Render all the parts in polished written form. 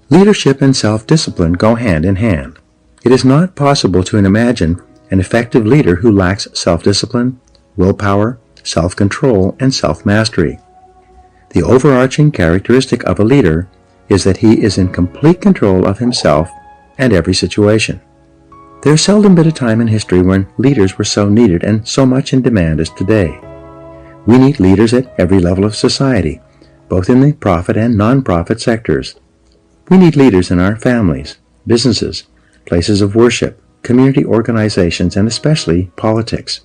Leadership and self-discipline go hand in hand. It is not possible to imagine an effective leader who lacks self-discipline, willpower, self-control, and self-mastery. The overarching characteristic of a leader is that he is in complete control of himself and every situation. There has seldom been a time in history when leaders were so needed and so much in demand as today. We need leaders at every level of society, both in the profit and non-profit sectors. We need leaders in our families, businesses, places of worship, community organizations, and especially politics.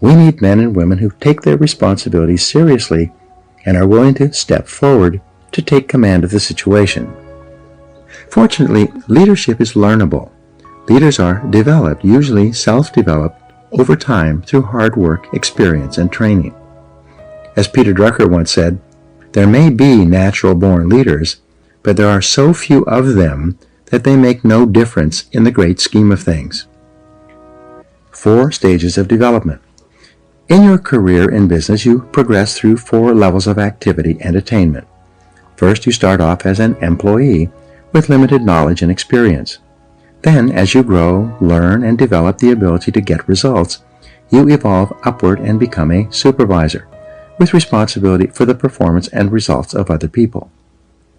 We need men and women who take their responsibilities seriously and are willing to step forward to take command of the situation. Fortunately, leadership is learnable. Leaders are developed, usually self-developed, over time through hard work, experience, and training. As Peter Drucker once said, there may be natural-born leaders, but there are so few of them that they make no difference in the great scheme of things. 4 stages of development. In your career in business, you progress through 4 levels of activity and attainment. First, you start off as an employee with limited knowledge and experience. Then, as you grow, learn, and develop the ability to get results, you evolve upward and become a supervisor, with responsibility for the performance and results of other people.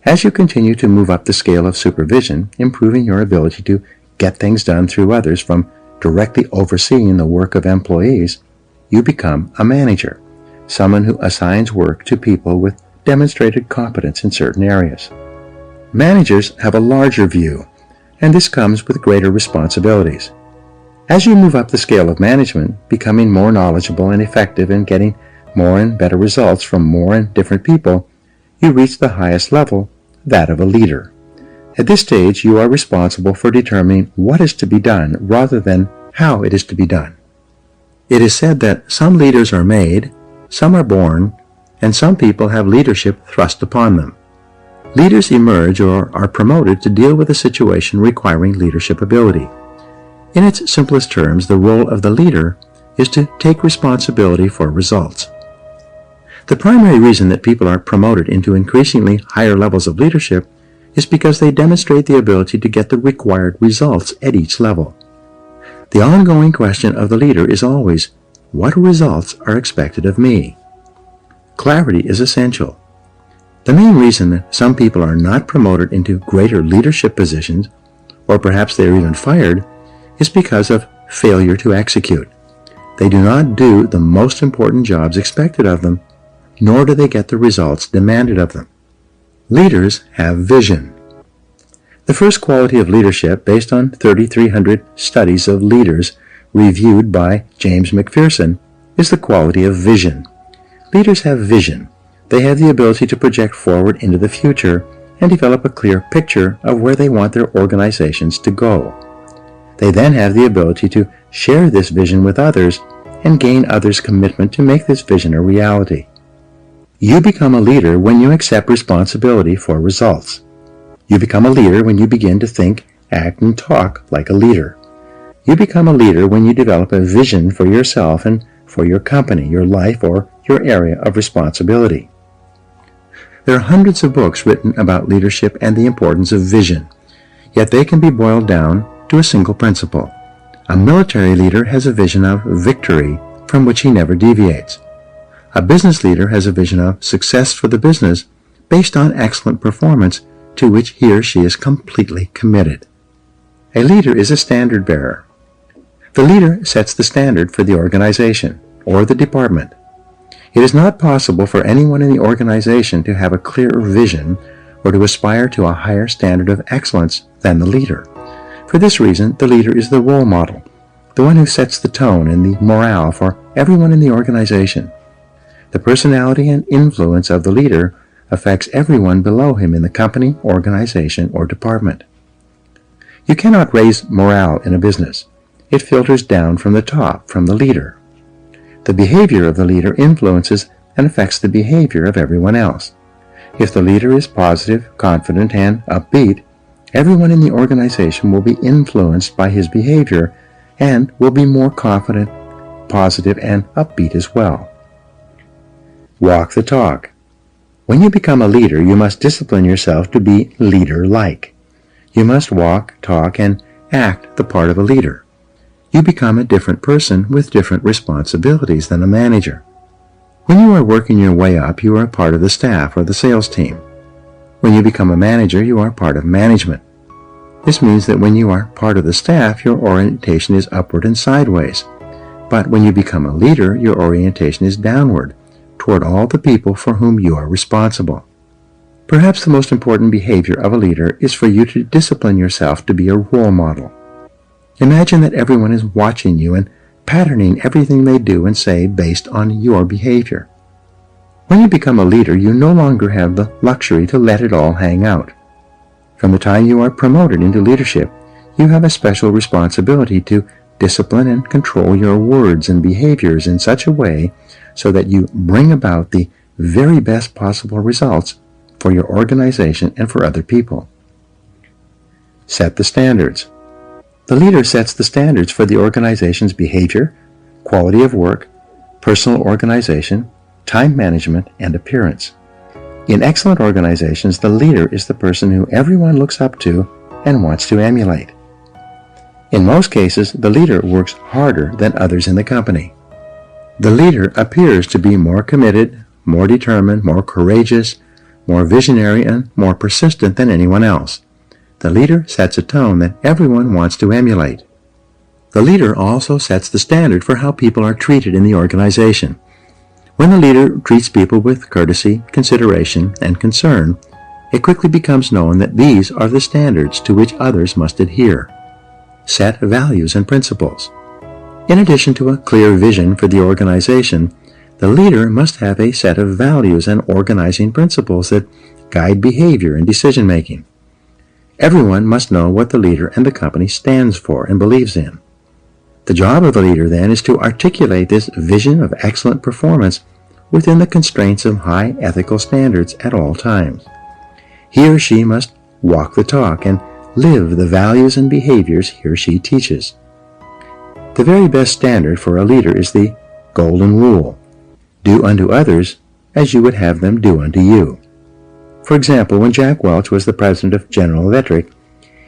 As you continue to move up the scale of supervision, improving your ability to get things done through others from directly overseeing the work of employees, you become a manager, someone who assigns work to people with demonstrated competence in certain areas. Managers have a larger view, and this comes with greater responsibilities. As you move up the scale of management, becoming more knowledgeable and effective in getting more and better results from more and different people, you reach the highest level, that of a leader. At this stage, you are responsible for determining what is to be done rather than how it is to be done. It is said that some leaders are made, some are born, and some people have leadership thrust upon them. Leaders emerge or are promoted to deal with a situation requiring leadership ability. In its simplest terms, the role of the leader is to take responsibility for results. The primary reason that people are promoted into increasingly higher levels of leadership is because they demonstrate the ability to get the required results at each level. The ongoing question of the leader is always, what results are expected of me? Clarity is essential. The main reason that some people are not promoted into greater leadership positions, or perhaps they are even fired, is because of failure to execute. They do not do the most important jobs expected of them, nor do they get the results demanded of them. Leaders have vision. The first quality of leadership, based on 3,300 studies of leaders reviewed by James McPherson, is the quality of vision. Leaders have vision. They have the ability to project forward into the future and develop a clear picture of where they want their organizations to go. They then have the ability to share this vision with others and gain others' commitment to make this vision a reality. You become a leader when you accept responsibility for results. You become a leader when you begin to think, act, and talk like a leader. You become a leader when you develop a vision for yourself and for your company, your life, or your area of responsibility. There are hundreds of books written about leadership and the importance of vision, yet they can be boiled down to a single principle. A military leader has a vision of victory from which he never deviates. A business leader has a vision of success for the business based on excellent performance to which he or she is completely committed. A leader is a standard bearer. The leader sets the standard for the organization or the department. It is not possible for anyone in the organization to have a clearer vision or to aspire to a higher standard of excellence than the leader. For this reason, the leader is the role model, the one who sets the tone and the morale for everyone in the organization. The personality and influence of the leader affects everyone below him in the company, organization, or department. You cannot raise morale in a business. It filters down from the top, from the leader. The behavior of the leader influences and affects the behavior of everyone else. If the leader is positive, confident, and upbeat, everyone in the organization will be influenced by his behavior and will be more confident, positive, and upbeat as well. Walk the talk. When you become a leader, you must discipline yourself to be leader-like. You must walk, talk, and act the part of a leader. You become a different person with different responsibilities than a manager. When you are working your way up, you are a part of the staff or the sales team. When you become a manager, you are part of management. This means that when you are part of the staff, your orientation is upward and sideways. But when you become a leader, your orientation is downward, toward all the people for whom you are responsible. Perhaps the most important behavior of a leader is for you to discipline yourself to be a role model. Imagine that everyone is watching you and patterning everything they do and say based on your behavior. When you become a leader, you no longer have the luxury to let it all hang out. From the time you are promoted into leadership, you have a special responsibility to discipline and control your words and behaviors in such a way so that you bring about the very best possible results for your organization and for other people. Set the standards. The leader sets the standards for the organization's behavior, quality of work, personal organization, time management, and appearance. In excellent organizations, the leader is the person who everyone looks up to and wants to emulate. In most cases, the leader works harder than others in the company. The leader appears to be more committed, more determined, more courageous, more visionary, and more persistent than anyone else. The leader sets a tone that everyone wants to emulate. The leader also sets the standard for how people are treated in the organization. When the leader treats people with courtesy, consideration, and concern, it quickly becomes known that these are the standards to which others must adhere. Set values and principles. In addition to a clear vision for the organization, the leader must have a set of values and organizing principles that guide behavior and decision-making. Everyone must know what the leader and the company stands for and believes in. The job of the leader, then, is to articulate this vision of excellent performance within the constraints of high ethical standards at all times. He or she must walk the talk and live the values and behaviors he or she teaches. The very best standard for a leader is the golden rule: do unto others as you would have them do unto you. For example, when Jack Welch was the president of General Electric,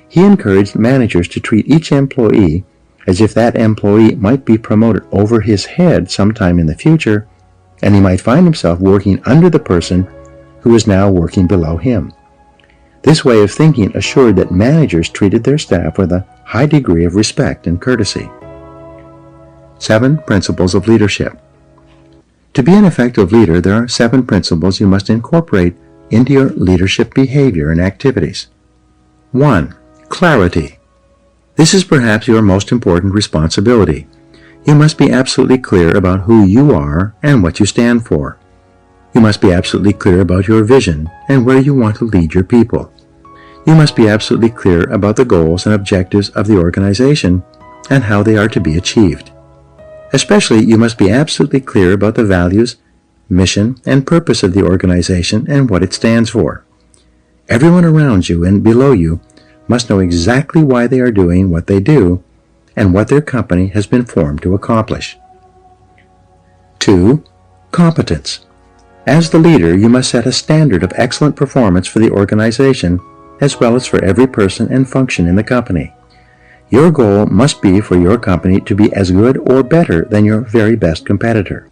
he encouraged managers to treat each employee as if that employee might be promoted over his head sometime in the future, and he might find himself working under the person who is now working below him. This way of thinking assured that managers treated their staff with a high degree of respect and courtesy. 7 principles of leadership. To be an effective leader, there are 7 principles you must incorporate into your leadership behavior and activities. 1. Clarity. This is perhaps your most important responsibility. You must be absolutely clear about who you are and what you stand for. You must be absolutely clear about your vision and where you want to lead your people. You must be absolutely clear about the goals and objectives of the organization and how they are to be achieved. Especially, you must be absolutely clear about the values, mission, and purpose of the organization and what it stands for. Everyone around you and below you must know exactly why they are doing what they do and what their company has been formed to accomplish. 2. Competence. As the leader, you must set a standard of excellent performance for the organization as well as for every person and function in the company. Your goal must be for your company to be as good or better than your very best competitor.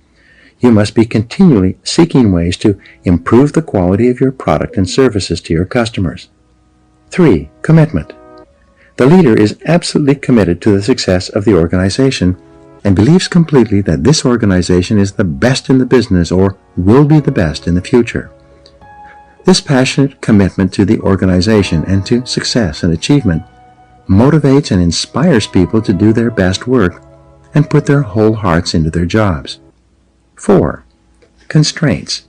You must be continually seeking ways to improve the quality of your product and services to your customers. 3. Commitment. The leader is absolutely committed to the success of the organization and believes completely that this organization is the best in the business or will be the best in the future. This passionate commitment to the organization and to success and achievement motivates and inspires people to do their best work and put their whole hearts into their jobs. 4. Constraints.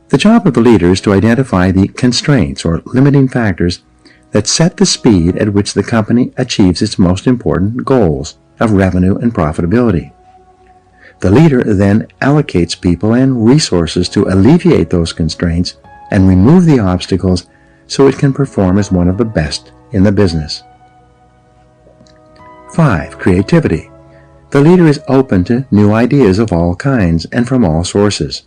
The job of the leader is to identify the constraints or limiting factors that set the speed at which the company achieves its most important goals of revenue and profitability. The leader then allocates people and resources to alleviate those constraints and remove the obstacles so it can perform as one of the best in the business. 5. Creativity. The leader is open to new ideas of all kinds and from all sources.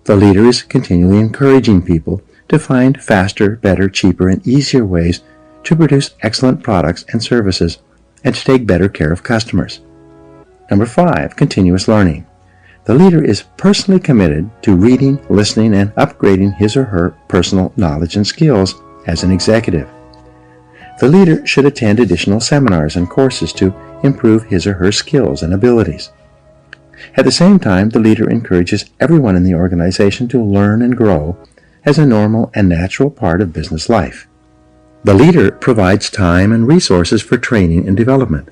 The leader is continually encouraging people to find faster, better, cheaper, and easier ways to produce excellent products and services and to take better care of customers. Number 5, continuous learning. The leader is personally committed to reading, listening, and upgrading his or her personal knowledge and skills as an executive. The leader should attend additional seminars and courses to improve his or her skills and abilities. At the same time, the leader encourages everyone in the organization to learn and grow as a normal and natural part of business life. The leader provides time and resources for training and development.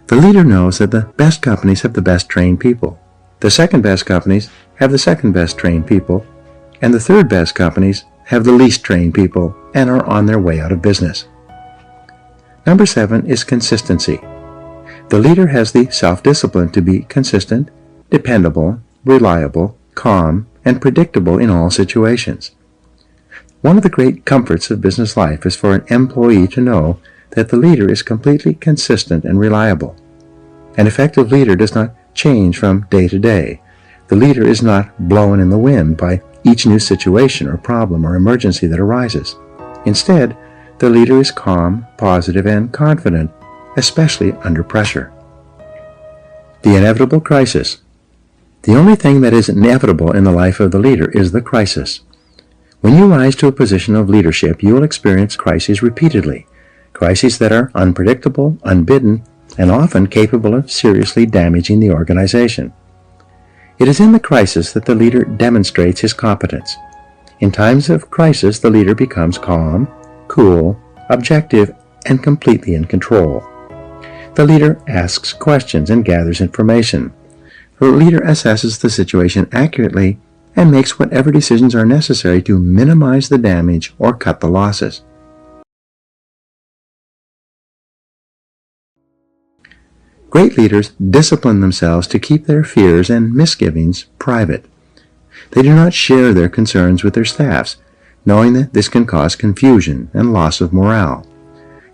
The leader knows that the best companies have the best trained people. The second best companies have the second best trained people, and the third best companies have the least trained people and are on their way out of business. Number 7 is consistency. The leader has the self-discipline to be consistent, dependable, reliable, calm, and predictable in all situations. One of the great comforts of business life is for an employee to know that the leader is completely consistent and reliable. An effective leader does not change from day to day. The leader is not blown in the wind by each new situation or problem or emergency that arises. Instead, the leader is calm, positive, and confident, especially under pressure. The inevitable crisis. The only thing that is inevitable in the life of the leader is the crisis. When you rise to a position of leadership, you will experience crises repeatedly, crises that are unpredictable, unbidden, and often capable of seriously damaging the organization. It is in the crisis that the leader demonstrates his competence. In times of crisis, the leader becomes calm, cool, objective, and completely in control. The leader asks questions and gathers information. The leader assesses the situation accurately and makes whatever decisions are necessary to minimize the damage or cut the losses. Great leaders discipline themselves to keep their fears and misgivings private. They do not share their concerns with their staffs, knowing that this can cause confusion and loss of morale.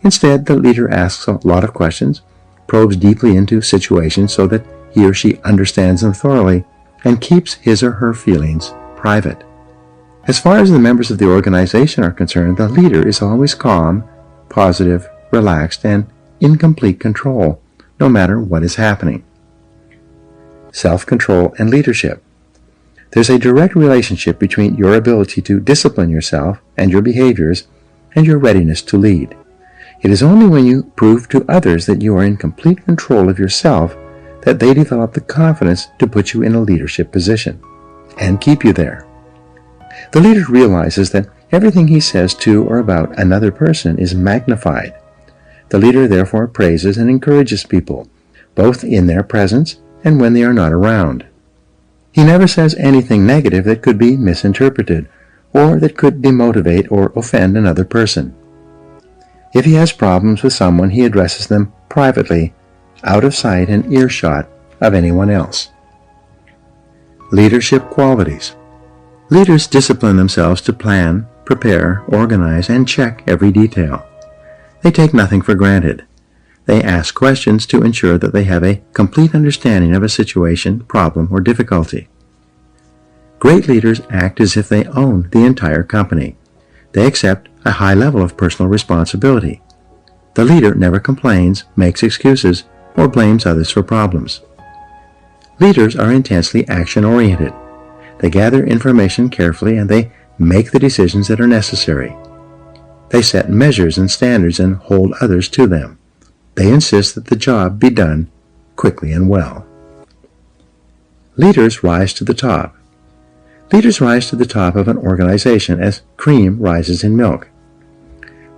Instead, the leader asks a lot of questions, probes deeply into situations so that he or she understands them thoroughly, and keeps his or her feelings private. As far as the members of the organization are concerned, the leader is always calm, positive, relaxed, and in complete control, no matter what is happening. Self-control and leadership. There's a direct relationship between your ability to discipline yourself and your behaviors and your readiness to lead. It is only when you prove to others that you are in complete control of yourself that they develop the confidence to put you in a leadership position and keep you there. The leader realizes that everything he says to or about another person is magnified. The leader therefore praises and encourages people, both in their presence and when they are not around. He never says anything negative that could be misinterpreted or that could demotivate or offend another person. If he has problems with someone, he addresses them privately, out of sight and earshot of anyone else. Leadership qualities. Leaders discipline themselves to plan, prepare, organize, and check every detail. They take nothing for granted. They ask questions to ensure that they have a complete understanding of a situation, problem, or difficulty. Great leaders act as if they own the entire company. They accept a high level of personal responsibility. The leader never complains, makes excuses, or blames others for problems. Leaders are intensely action-oriented. They gather information carefully and they make the decisions that are necessary. They set measures and standards and hold others to them. They insist that the job be done quickly and well. Leaders rise to the top. Leaders rise to the top of an organization as cream rises in milk.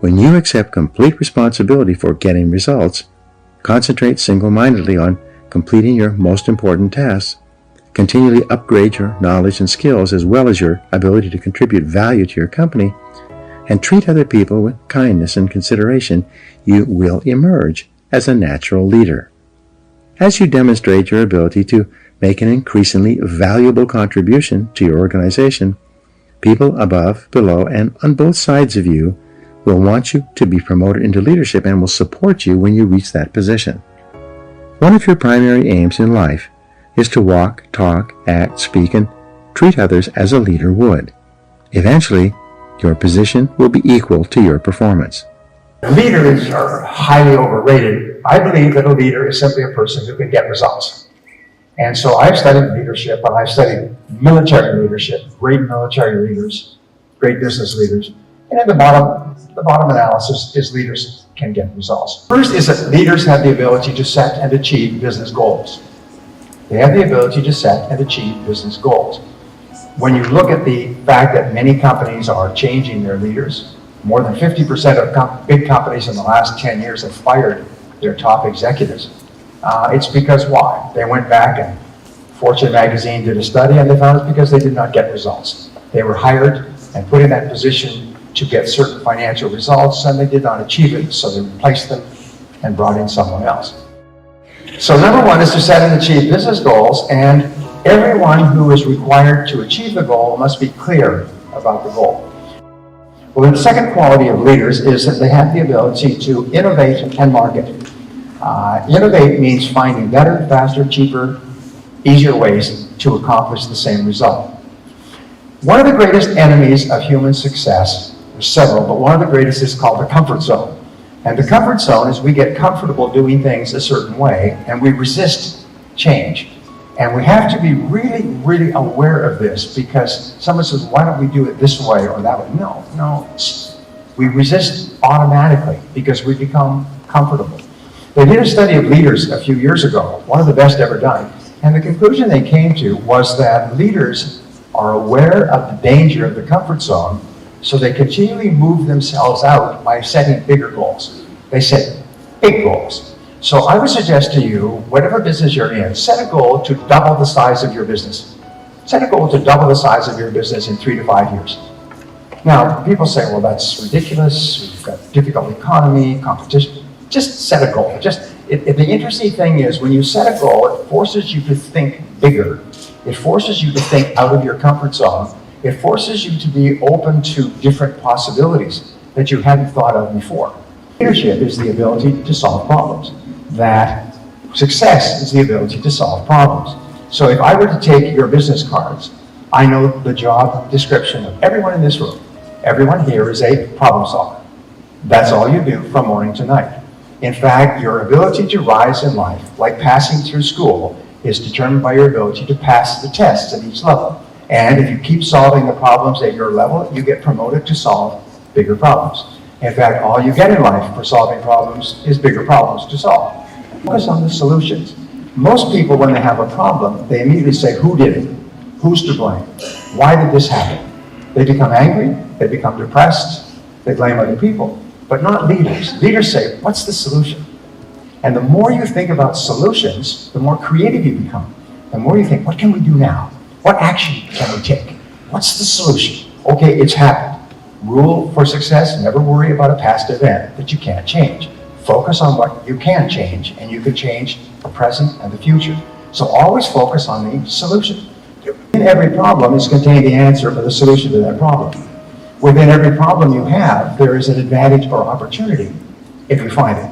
When you accept complete responsibility for getting results, concentrate single-mindedly on completing your most important tasks, continually upgrade your knowledge and skills as well as your ability to contribute value to your company, and treat other people with kindness and consideration, you will emerge as a natural leader. As you demonstrate your ability to make an increasingly valuable contribution to your organization, people above, below, and on both sides of you will want you to be promoted into leadership and will support you when you reach that position. One of your primary aims in life is to walk, talk, act, speak, and Treat others as a leader would. Eventually, your position will be equal to your performance. Leaders are highly overrated. I believe that a leader is simply a person who can get results. And so I've studied leadership, and I've studied military leadership, great military leaders, great business leaders. And at the bottom analysis is leaders can get results. First is that leaders have the ability to set and achieve business goals. They have the ability to set and achieve business goals. When you look at the fact that many companies are changing their leaders, more than 50% of big companies in the last 10 years have fired their top executives. It's because why? They went back and Fortune magazine did a study and they found it's because they did not get results. They were hired and put in that position to get certain financial results and they did not achieve it, so they replaced them and brought in someone else. So number one is to set and achieve business goals, and everyone who is required to achieve the goal must be clear about the goal. Well, the second quality of leaders is that they have the ability to innovate and market. Innovate means finding better, faster, cheaper, easier ways to accomplish the same result. One of the greatest enemies of human success, there's several, but one of the greatest is called the comfort zone. And the comfort zone is we get comfortable doing things a certain way and we resist change. And we have to be really, really aware of this, because someone says, why don't we do it this way or that way? No. We resist automatically because we become comfortable. They did a study of leaders a few years ago, one of the best ever done. And the conclusion they came to was that leaders are aware of the danger of the comfort zone, so they continually move themselves out by setting bigger goals. They set big goals. So I would suggest to you, whatever business you're in, set a goal to double the size of your business. Set a goal to double the size of your business in 3 to 5 years. Now, people say, well, that's ridiculous. We've got a difficult economy, competition. Just set a goal. The interesting thing is, when you set a goal, it forces you to think bigger. It forces you to think out of your comfort zone. It forces you to be open to different possibilities that you hadn't thought of before. Leadership is the ability to solve problems. That success is the ability to solve problems. So if I were to take your business cards, I know the job description of everyone in this room. Everyone here is a problem solver. That's all you do from morning to night. In fact, your ability to rise in life, like passing through school, is determined by your ability to pass the tests at each level. And if you keep solving the problems at your level, you get promoted to solve bigger problems. In fact, all you get in life for solving problems is bigger problems to solve. Focus on the solutions. Most people, when they have a problem, they immediately say, who did it? Who's to blame? Why did this happen? They become angry, they become depressed, they blame other people, but not leaders. Leaders say, what's the solution? And the more you think about solutions, the more creative you become. The more you think, what can we do now? What action can we take? What's the solution? Okay, it's happened. Rule for success, never worry about a past event that you can't change. Focus on what you can change, and you can change the present and the future. So always focus on the solution. In every problem is contained the answer for the solution to that problem. Within every problem you have, there is an advantage or opportunity if you find it.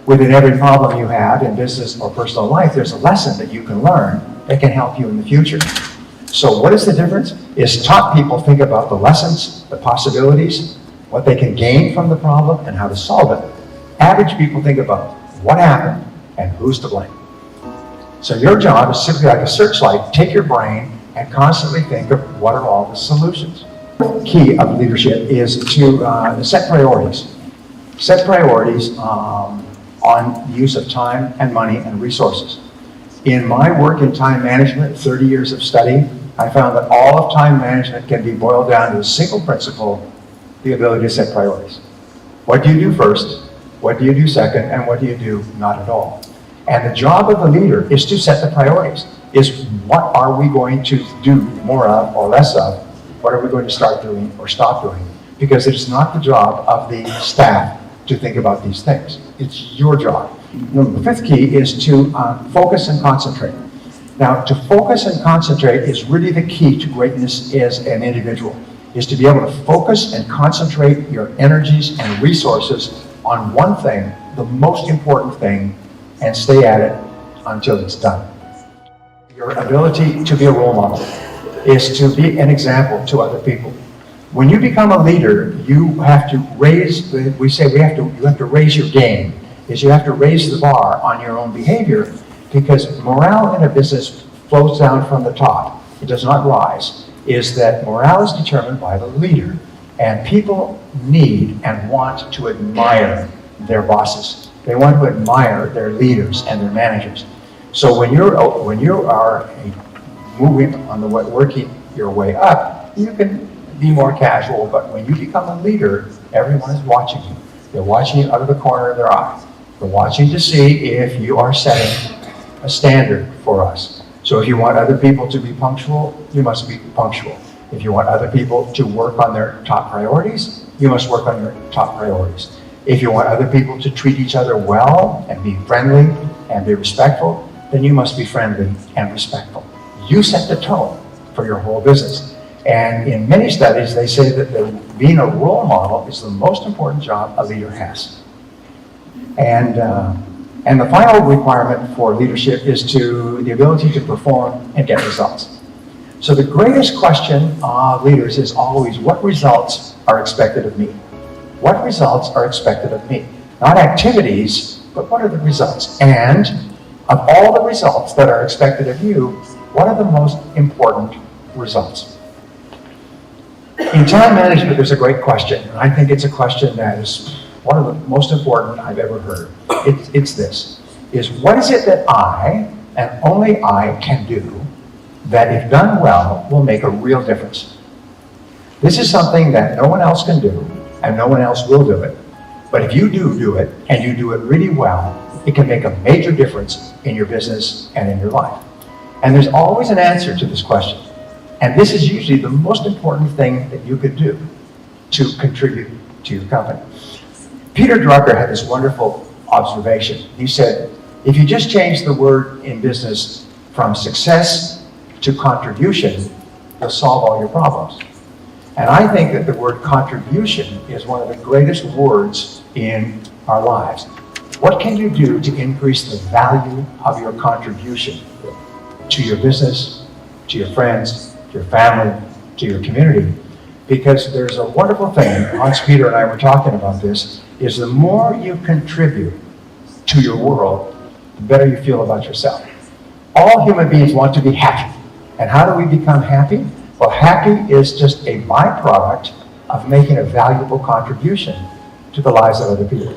Within every problem you have in business or personal life, there's a lesson that you can learn that can help you in the future. So what is the difference? Is top people think about the lessons, the possibilities, what they can gain from the problem, and how to solve it. Average people think about what happened and who's to blame. So your job is simply like a searchlight. Take your brain and constantly think of what are all the solutions. The key of leadership is to set priorities. Set priorities on the use of time and money and resources. In my work in time management, 30 years of study, I found that all of time management can be boiled down to a single principle, the ability to set priorities. What do you do first? What do you do second? And what do you do not at all? And the job of the leader is to set the priorities. Is what are we going to do more of or less of? What are we going to start doing or stop doing? Because it's not the job of the staff to think about these things. It's your job. The fifth key is to focus and concentrate. Now, to focus and concentrate is really the key to greatness as an individual, is to be able to focus and concentrate your energies and resources on one thing, the most important thing, and stay at it until it's done. Your ability to be a role model. is to be an example to other people. When you become a leader, you have to raise, we say you have to raise your game, is you have to raise the bar on your own behavior, because morale in a business flows down from the top. It does not rise. Is that morale is determined by the leader, and people need and want to admire their bosses. They want to admire their leaders and their managers. So when you are moving on the way, working your way up, you can be more casual, but when you become a leader, everyone is watching you. They're watching you out of the corner of their eye. They're watching to see if you are setting a standard for us. So if you want other people to be punctual, you must be punctual. If you want other people to work on their top priorities, you must work on your top priorities. If you want other people to treat each other well and be friendly and be respectful, then you must be friendly and respectful. You set the tone for your whole business. And in many studies, they say that being a role model is the most important job a leader has. And the final requirement for leadership is the ability to perform and get results. So the greatest question of leaders is always, what results are expected of me? What results are expected of me? Not activities, but what are the results? And of all the results that are expected of you, what are the most important results? In time management, there's a great question, and I think it's a question that is one of the most important I've ever heard. It's this, is what is it that I, and only I, can do that if done well, will make a real difference? This is something that no one else can do, and no one else will do it. But if you do it, and you do it really well, it can make a major difference in your business and in your life. And there's always an answer to this question. And this is usually the most important thing that you could do to contribute to your company. Peter Drucker had this wonderful observation. He said, if you just change the word in business from success to contribution, you'll solve all your problems. And I think that the word contribution is one of the greatest words in our lives. What can you do to increase the value of your contribution to your business, to your friends, to your family, to your community? Because there's a wonderful thing, Hans Peter and I were talking about this, is the more you contribute to your world, the better you feel about yourself. All human beings want to be happy. And how do we become happy? Well, happy is just a byproduct of making a valuable contribution to the lives of other people.